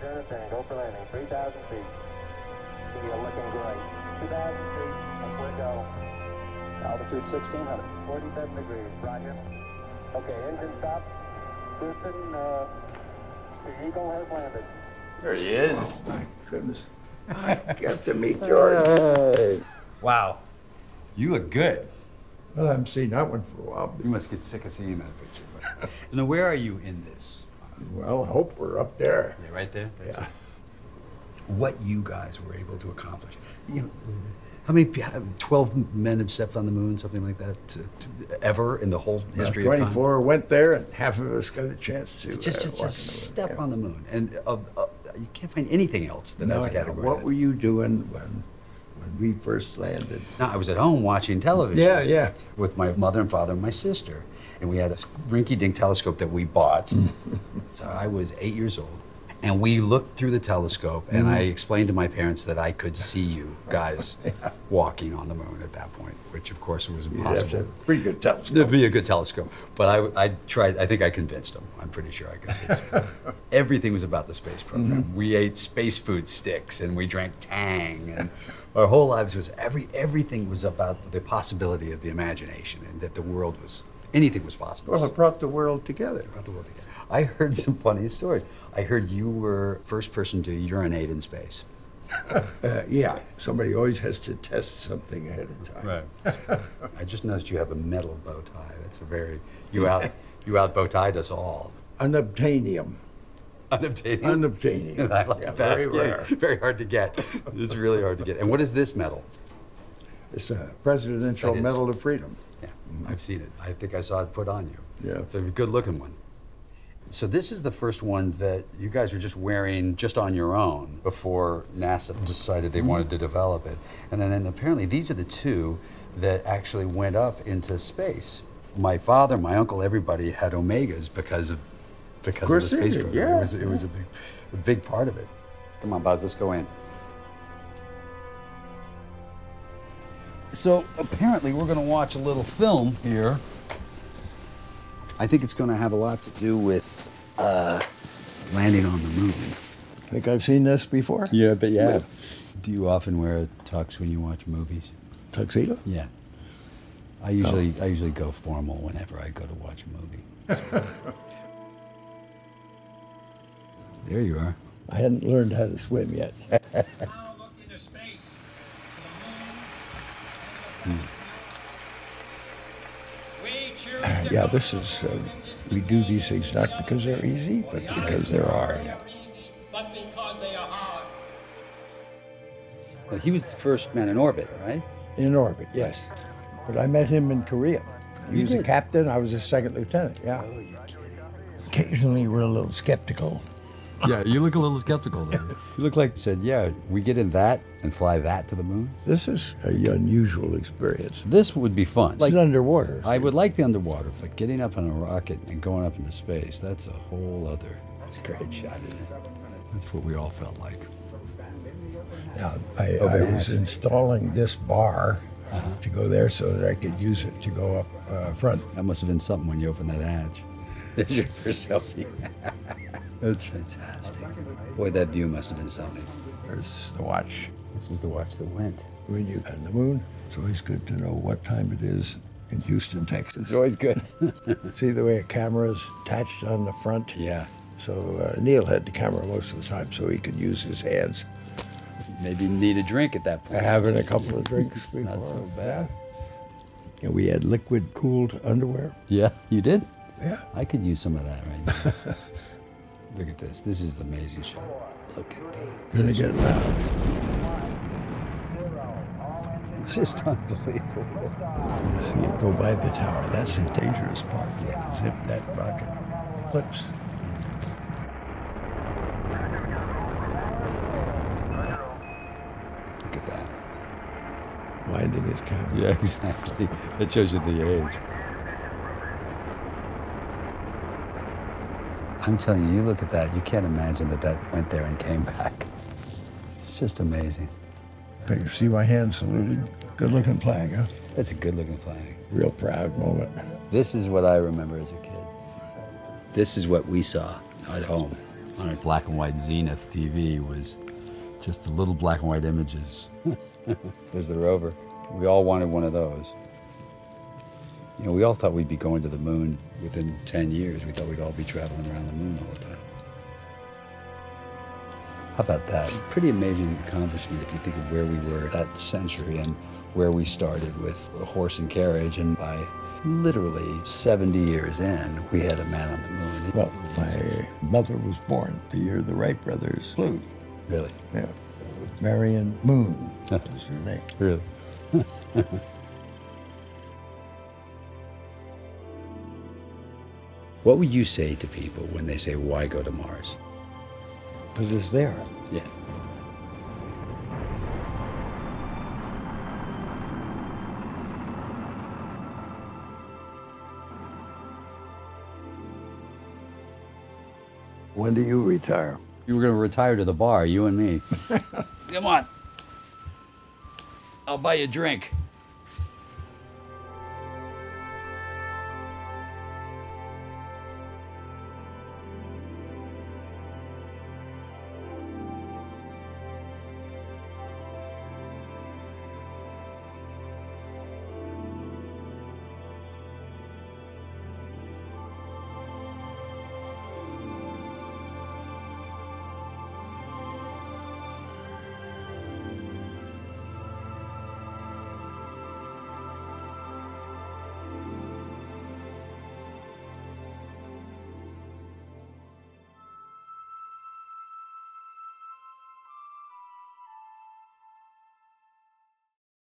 turn it, then go for landing. 3,000 feet. You're looking great. 2,000 feet, up we go. Altitude 1,600. 47 degrees, roger. Okay, engine stop. Houston, the Eagle has landed. There he is. Oh, my goodness. I got to meet George. Hey. Wow. You look good. Well, I haven't seen that one for a while. You must get sick of seeing that picture. But... Now, where are you in this? Well, I hope we're up there. Yeah, right there? That's yeah. it. What you guys were able to accomplish. You know, how many, 12 men have stepped on the moon, something like that, ever in the whole history of time? 24 went there, and half of us got a chance to just step on the moon. And you can't find anything else that has a category. What were you doing when we first landed? No, I was at home watching television. Yeah. With my mother and father and my sister. And we had a rinky-dink telescope that we bought. So I was 8 years old. And we looked through the telescope, and I explained to my parents that I could see you guys walking on the moon at that point, which of course was impossible. You'd have a pretty good telescope. It'd be a good telescope. But I tried, I think I convinced them. I'm pretty sure I convinced them. Everything was about the space program. We ate space food sticks, and we drank Tang, and our whole lives was, everything was about the possibility of the imagination, and that the world was, anything was possible. Well, it brought the world together. It brought the world together. I heard some funny stories. I heard you were first person to urinate in space. Yeah, somebody always has to test something ahead of time. Right. I just noticed you have a metal bow tie. That's a very, you out bow tied us all. Unobtainium. Unobtainium? Unobtainium. I like that. Very rare. Very hard to get. It's really hard to get. And what is this medal? It's a Presidential Medal of Freedom. Yeah, I've seen it. I think I saw it put on you. Yeah. It's a good looking one. So this is the first one that you guys were just wearing just on your own before NASA decided they wanted to develop it. And then apparently these are the two that actually went up into space. My father, my uncle, everybody had Omegas because of the space program. Yeah. It was a big part of it. Come on, Buzz, let's go in. So apparently we're going to watch a little film here. I think it's going to have a lot to do with landing on the moon. Think I've seen this before? Yeah, but yeah. Do you often wear a tux when you watch movies? Tuxedo? Yeah. I usually go formal whenever I go to watch a movie. There you are. I hadn't learned how to swim yet. Now look into space. The moon. Yeah, this is, we do these things not because they're easy, but because they're hard. But because they are hard. Well, he was the first man in orbit, right? In orbit, yes. But I met him in Korea. He was a captain, I was a second lieutenant, yeah. Oh, you're kidding. Occasionally we're a little skeptical. Yeah, you look a little skeptical there. You look like you said, yeah, we get in that and fly that to the moon? This is an unusual experience. This would be fun. It's underwater. I would like the underwater, but getting up on a rocket and going up into space, that's a whole other, that's a great shot, isn't it? That's what we all felt like. Now, I was installing this bar to go there so that I could use it to go up front. That must have been something when you opened that hatch. There's your first selfie. That's fantastic. Boy, that view must have been something. There's the watch. This was the watch that went. When you're on the moon, it's always good to know what time it is in Houston, Texas. It's always good. See the way a camera's attached on the front? Yeah. So Neil had the camera most of the time so he could use his hands. Maybe need a drink at that point. Having a couple of drinks before. Not so bad. And we had liquid-cooled underwear. Yeah, you did? Yeah. I could use some of that right now. Look at this. This is the amazing shot. Look at that. It's gonna get loud. It's just unbelievable. You see it go by the tower. That's the dangerous part. Yeah. Zip that rocket flips. Look at that. Winding his camera. Yeah, exactly. That shows you the age. I'm telling you, you look at that, you can't imagine that that went there and came back. It's just amazing. You see my hand saluting? Good-looking flag, huh? That's a good-looking flag. Real proud moment. This is what I remember as a kid. This is what we saw at home. on a black and white Zenith TV was just the little black and white images. There's the rover. We all wanted one of those. You know, we all thought we'd be going to the moon within 10 years. We thought we'd all be traveling around the moon all the time. How about that? Pretty amazing accomplishment if you think of where we were that century and where we started with a horse and carriage, and by literally 70 years in, we had a man on the moon. Well, my mother was born the year the Wright brothers flew. Really? Yeah. Marion Moon was her name. Really? What would you say to people when they say, why go to Mars? Because it's there. Yeah. When do you retire? You were going to retire to the bar, you and me. Come on. I'll buy you a drink.